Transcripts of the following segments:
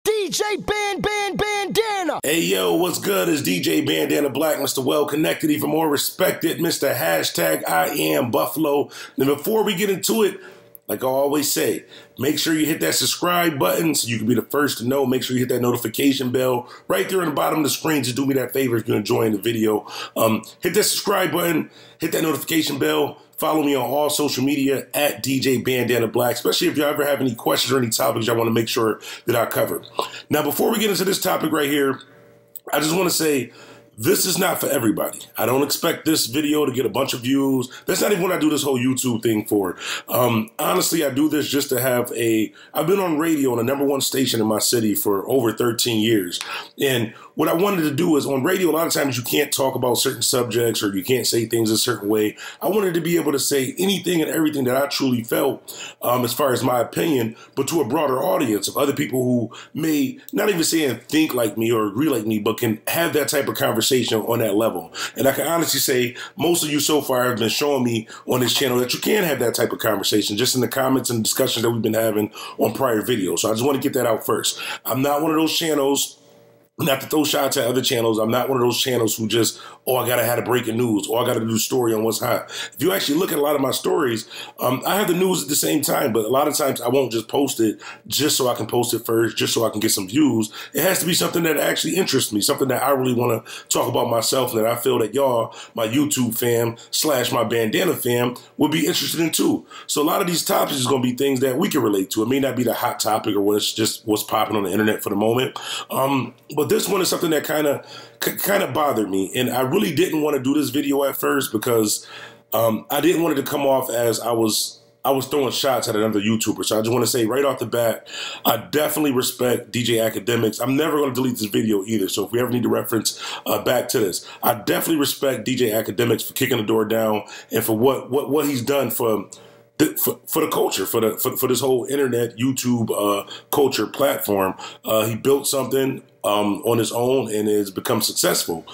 DJ Bandana. Hey yo, what's good? It's DJ Bandana Black, Mr. Well Connected, even more respected, Mr. Hashtag I Am Buffalo. Now before we get into it, like I always say, make sure you hit that subscribe button so you can be the first to know. Make sure you hit that notification bell right there in the bottom of the screen. Just do me that favor if you're enjoying the video. Hit that subscribe button, hit that notification bell. Follow me on all social media at DJ Bandana Black, especially if you ever have any questions or any topics I want to make sure that I cover. Now, before we get into this topic right here, I just want to say, this is not for everybody. I don't expect this video to get a bunch of views. That's not even what I do this whole YouTube thing for. Honestly, I do this just to have I've been on radio on the #1 station in my city for over 13 years. And what I wanted to do is on radio, a lot of times you can't talk about certain subjects or you can't say things a certain way. I wanted to be able to say anything and everything that I truly felt as far as my opinion, but to a broader audience of other people who may not even say and think like me or agree like me, but can have that type of conversation on that level. And I can honestly say most of you so far have been showing me on this channel that you can have that type of conversation just in the comments and discussions that we've been having on prior videos. So I just want to get that out first. I'm not one of those channels, not to throw shots at other channels. I'm not one of those channels who just, oh, I got to have a breaking news, or I got to do a story on what's hot. If you actually look at a lot of my stories, I have the news at the same time, but a lot of times I won't just post it just so I can post it first, just so I can get some views. It has to be something that actually interests me, something that I really want to talk about myself, and that I feel that y'all, my YouTube fam / my Bandana fam, would be interested in too. So a lot of these topics is going to be things that we can relate to. It may not be the hot topic or what's just what's popping on the internet for the moment, but this one is something that kind of bothered me, and I really didn't want to do this video at first because I didn't want it to come off as I was throwing shots at another YouTuber. So I just want to say right off the bat, I definitely respect DJ Akademiks. I'm never going to delete this video either. So if we ever need to reference back to this, I definitely respect DJ Akademiks for kicking the door down and for what he's done for the culture, for this whole internet YouTube culture platform. He built something on his own and has become successful.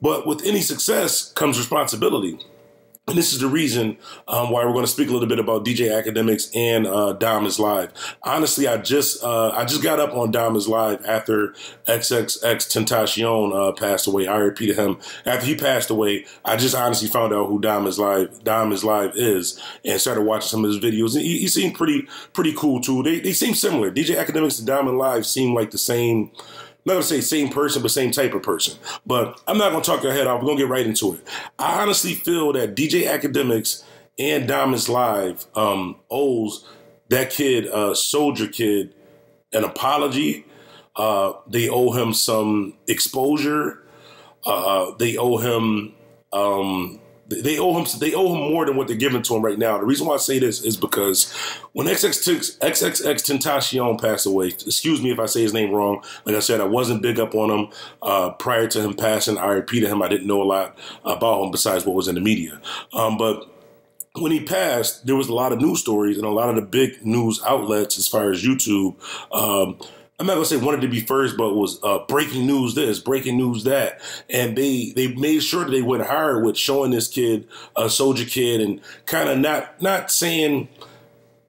But with any success comes responsibility. And this is the reason why we're going to speak a little bit about DJ Akademiks and DomIsLive. Honestly, I just got up on DomIsLive after XXXTentacion passed away. R.I.P to him. After he passed away, I just honestly found out who DomIsLive is and started watching some of his videos. And he seemed pretty cool too. They seem similar. DJ Akademiks and DomIsLive seem like the same. I'm not going to say same person, but same type of person. But I'm not going to talk your head off. We're going to get right into it. I honestly feel that DJ Akademiks and DomIsLive owes that kid, Soldier Kid, an apology. They owe him some exposure. They owe him more than what they're giving to him right now. The reason why I say this is because when XXXTentacion passed away, excuse me if I say his name wrong. Like I said, I wasn't big up on him prior to him passing. R.I.P to him. I didn't know a lot about him besides what was in the media. But when he passed, there was a lot of news stories and a lot of the big news outlets as far as YouTube. I'm not going to say wanted to be first, but it was breaking news this, breaking news that. And they made sure that they went hard with showing this kid, Soldier Kid, and kind of not saying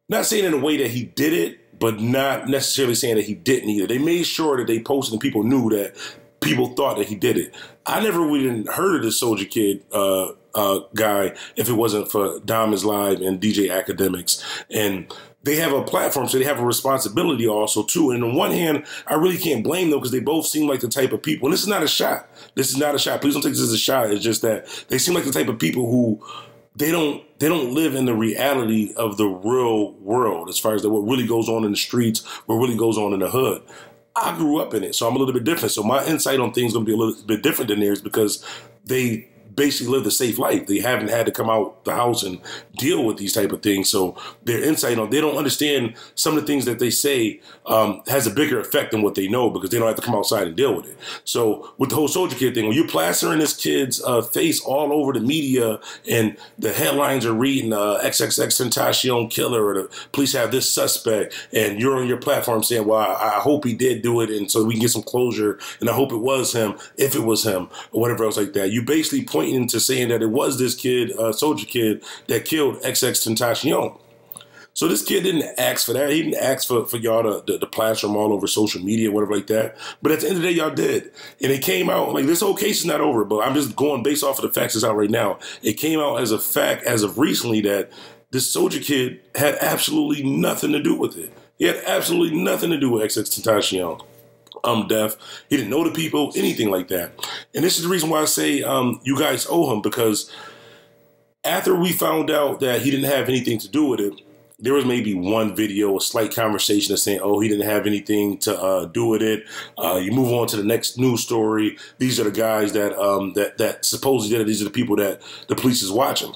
in a way that he did it, but not necessarily saying that he didn't either. They made sure that they posted and people knew that people thought that he did it. I never really heard of this Soldier Kid guy if it wasn't for DomIsLive and DJ Akademiks. And they have a platform, so they have a responsibility also, too. And on one hand, I really can't blame them because they both seem like the type of people. And this is not a shot. This is not a shot. Please don't take this as a shot. It's just that they seem like the type of people who they don't live in the reality of the real world as far as what really goes on in the streets, what really goes on in the hood. I grew up in it, so I'm a little bit different. So my insight on things is going to be a little bit different than theirs because they basically lived a safe life. They haven't had to come out the house and deal with these type of things. So their insight on, they don't understand some of the things that they say has a bigger effect than what they know because they don't have to come outside and deal with it. So with the whole Soldier Kid thing, when you're plastering this kid's face all over the media and the headlines are reading XXXTentacion killer or the police have this suspect, and you're on your platform saying, well, I hope he did do it and so we can get some closure and I hope it was him, if it was him, or whatever else like that. You basically pointing to saying that it was this kid, Soldier Kid, that killed XXXTentacion. So this kid didn't ask for that. He didn't ask for y'all to plaster him all over social media, whatever like that. But at the end of the day, y'all did. And it came out, like, this whole case is not over, but I'm just going based off of the facts that's out right now. It came out as a fact as of recently that this soldier kid had absolutely nothing to do with it. He had absolutely nothing to do with XXXTentacion. Deaf. He didn't know the people, anything like that. And this is the reason why I say you guys owe him, because after we found out that he didn't have anything to do with it, there was maybe one video, a slight conversation of saying, oh, he didn't have anything to do with it. You move on to the next news story. These are the guys that that supposedly did it. These are the people that the police is watching.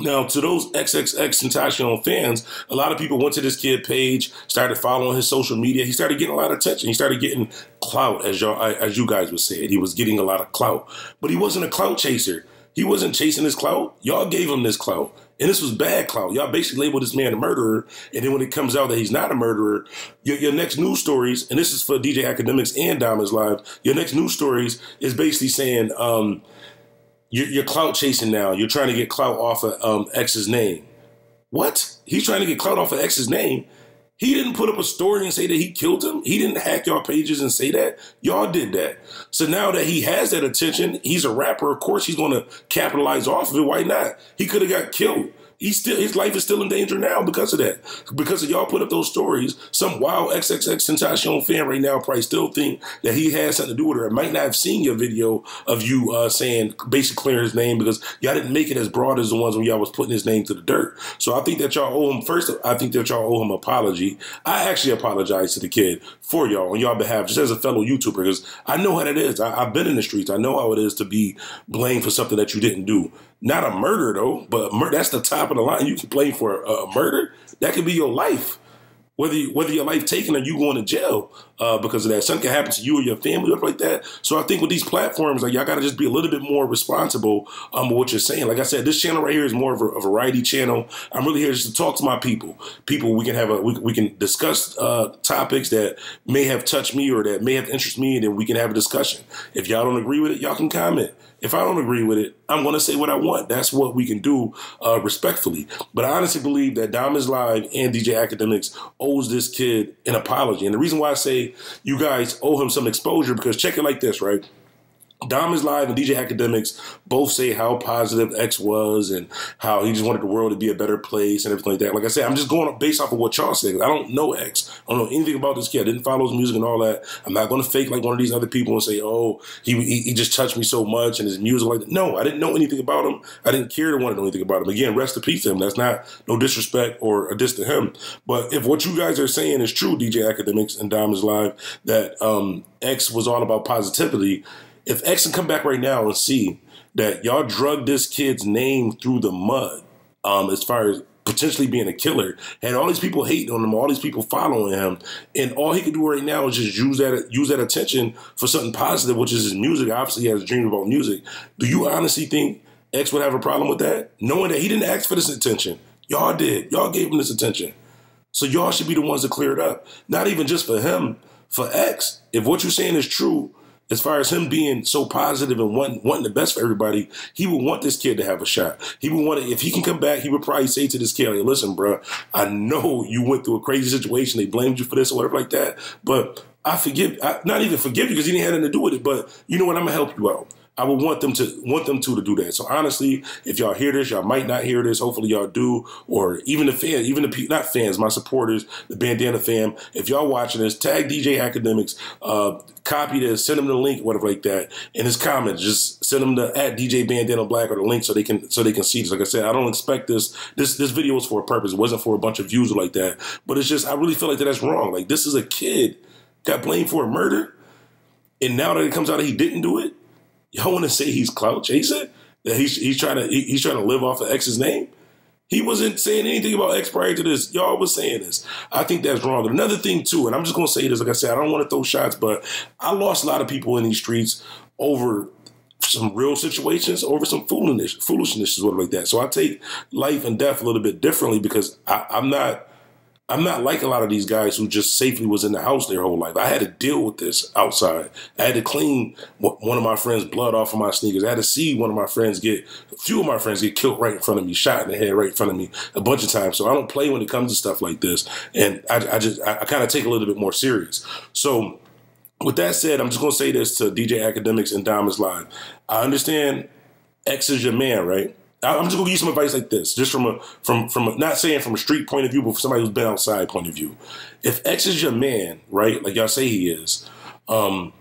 Now, to those XXXTentacion fans, a lot of people went to this kid page, started following his social media. He started getting a lot of attention. He started getting clout, as you guys would say it. He was getting a lot of clout. But he wasn't a clout chaser. He wasn't chasing his clout. Y'all gave him this clout. And this was bad clout. Y'all basically labeled this man a murderer. And then when it comes out that he's not a murderer, your next news stories, and this is for DJ Akademiks and DomIsLive, your next news stories is basically saying, you're clout chasing now. You're trying to get clout off of X's name. What? He's trying to get clout off of X's name? He didn't put up a story and say that he killed him. He didn't hack y'all pages and say that. Y'all did that. So now that he has that attention, he's a rapper. Of course, he's going to capitalize off of it. Why not? He could have got killed. His life is still in danger now because of that. Because of y'all put up those stories, some wild XXXTentacion fan right now probably still think that he has something to do with it. Might not have seen your video of you saying, basically clearing his name, because y'all didn't make it as broad as the ones when y'all was putting his name to the dirt. So I think that y'all owe him, first, I think that y'all owe him an apology. I actually apologize to the kid for y'all on y'all behalf, just as a fellow YouTuber, because I know how it is. I've been in the streets. I know how it is to be blamed for something that you didn't do. Not a murder, though, but that's the top of the line. You can blame for a murder. That could be your life. Whether your life taken or you going to jail because of that. Something can happen to you or your family, stuff like that. So I think with these platforms, like, y'all got to just be a little bit more responsible with what you're saying. Like I said, this channel right here is more of a variety channel. I'm really here just to talk to my people. We can have we can discuss topics that may have touched me or that may have interested me, and then we can have a discussion. If y'all don't agree with it, y'all can comment. If I don't agree with it, I'm going to say what I want. That's what we can do respectfully. But I honestly believe that DomIsLive and DJ Akademiks owes this kid an apology. And the reason why I say you guys owe him some exposure, because check it like this, right? DomIsLive and DJ Akademiks both say how positive X was and how he just wanted the world to be a better place and everything like that. Like I said, I'm just going based off of what y'all say. I don't know X. I don't know anything about this kid. I didn't follow his music and all that. I'm not going to fake like one of these other people and say, oh, he just touched me so much and his music like that. No, I didn't know anything about him. I didn't care to want to know anything about him. Again, rest in peace to him. That's not no disrespect or a diss to him. But if what you guys are saying is true, DJ Akademiks and DomIsLive, that X was all about positivity, if X can come back right now and see that y'all drugged this kid's name through the mud, as far as potentially being a killer, had all these people hating on him, all these people following him, and all he can do right now is just use that attention for something positive, which is his music. Obviously, he has a dream about music. Do you honestly think X would have a problem with that, knowing that he didn't ask for this attention? Y'all did. Y'all gave him this attention. So y'all should be the ones to clear it up. Not even just for him, for X. If what you're saying is true, as far as him being so positive and wanting the best for everybody, he would want this kid to have a shot. He would want to, if he can come back, he would probably say to this kid, like, listen, bro, I know you went through a crazy situation. They blamed you for this or whatever like that. But not even forgive you because he didn't have anything to do with it. But you know what? I'm going to help you out. I would want them to do that. So honestly, if y'all hear this, y'all might not hear this. Hopefully y'all do. Or even the fans, not fans, my supporters, the Bandana fam. If y'all watching this, tag DJ Akademiks, copy this, send them the link, whatever like that. In his comments, just send them the @DJ Bandana Black or the link so they can see this. Like I said, I don't expect this video was for a purpose. It wasn't for a bunch of views like that. But it's just, I really feel like that's wrong. Like, this is a kid got blamed for a murder, and now that it comes out that he didn't do it, y'all want to say he's clout chasing? That he's trying to live off of X's name? He wasn't saying anything about X prior to this. Y'all was saying this. I think that's wrong. And another thing too, and I'm just gonna say this, like I said, I don't want to throw shots, but I lost a lot of people in these streets over some real situations, over some foolishness is what like that. So I take life and death a little bit differently because I'm not I'm not like a lot of these guys who just safely was in the house their whole life. I had to deal with this outside. I had to clean one of my friends' blood off of my sneakers. I had to see a few of my friends get killed right in front of me, shot in the head right in front of me a bunch of times. So I don't play when it comes to stuff like this. And I kind of take it a little bit more serious. So with that said, I'm just going to say this to DJ Akademiks and DomIsLive. I understand X is your man, right? I'm just gonna give you some advice like this, just from a not saying from a street point of view, but from somebody who's been outside point of view. If X is your man, right, like y'all say he is, you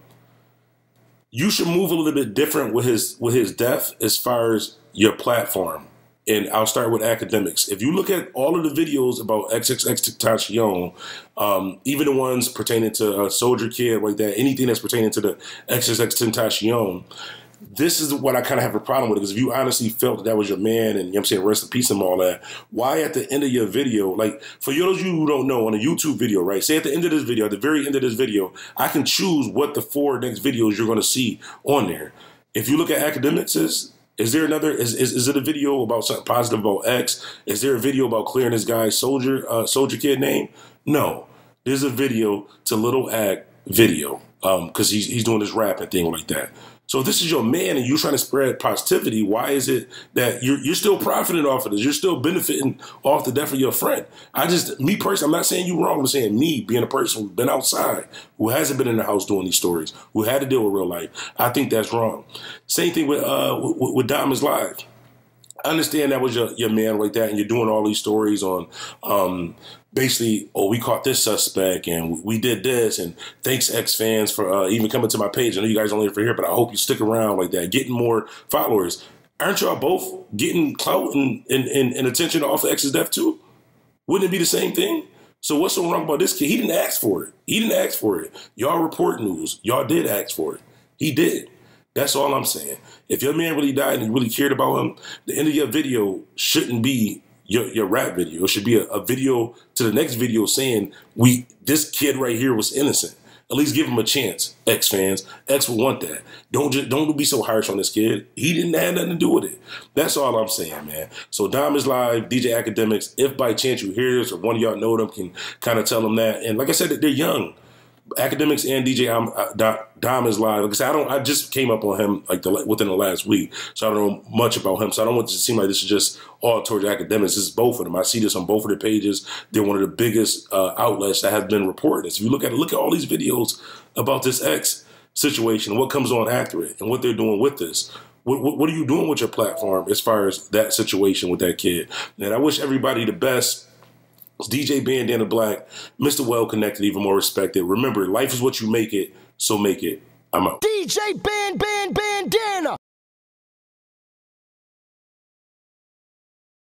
should move a little bit different with his death as far as your platform. And I'll start with Akademiks. If you look at all of the videos about XXXTentacion, even the ones pertaining to Soldier Kid, like that, anything that's pertaining to the XXXTentacion, this is what I kind of have a problem with, because if you honestly felt that was your man, and you know what I'm saying, rest in peace and all that, why at the end of your video, like for those of you who don't know, on a YouTube video, right, say at the end of this video, at the very end of this video, I can choose what the 4 next videos you're going to see on there. If you look at Akademiks, is there another, is it a video about something positive about X? Is there a video about clearing this guy's Soldier Kid name? No. There's a video to Little Act video, because he's doing this rapping thing like that. So if this is your man and you're trying to spread positivity, why is it that you're still profiting off of this? You're still benefiting off the death of your friend. Me personally, I'm not saying you wrong. I'm saying me being a person who's been outside, who hasn't been in the house doing these stories, who had to deal with real life. I think that's wrong. Same thing with DomIsLive. I understand that was your man like that, and you're doing all these stories on basically, oh, we caught this suspect and we did this, and thanks X fans for even coming to my page. I know you guys only for here, but I hope you stick around like that, getting more followers. Aren't y'all both getting clout and attention off of X's death too? Wouldn't it be the same thing? So what's so wrong about this kid? He didn't ask for it. He didn't ask for it. Y'all report news. Y'all did ask for it. He did. That's all I'm saying. If your man really died and you really cared about him, the end of your video shouldn't be your rap video. It should be a video to the next video saying, this kid right here was innocent. At least give him a chance, X fans. X will want that. Don't be so harsh on this kid. He didn't have nothing to do with it. That's all I'm saying, man. So DomIsLive, DJ Akademiks, if by chance you hear this or one of y'all know them, can kind of tell them that. And like I said, they're young. Akademiks and DJ DomIsLive. Like I said, I just came up on him like within the last week, so I don't know much about him. So I don't want it to seem like this is just all towards Akademiks. This is both of them. I see this on both of their pages. They're one of the biggest outlets that have been reporting this. If you look at all these videos about this X situation, what comes on after it, and what they're doing with this. What are you doing with your platform as far as that situation with that kid? And I wish everybody the best. It's DJ Bandana Black, Mr. Well Connected, even more respected. Remember, life is what you make it, so make it. I'm out. DJ Bandana.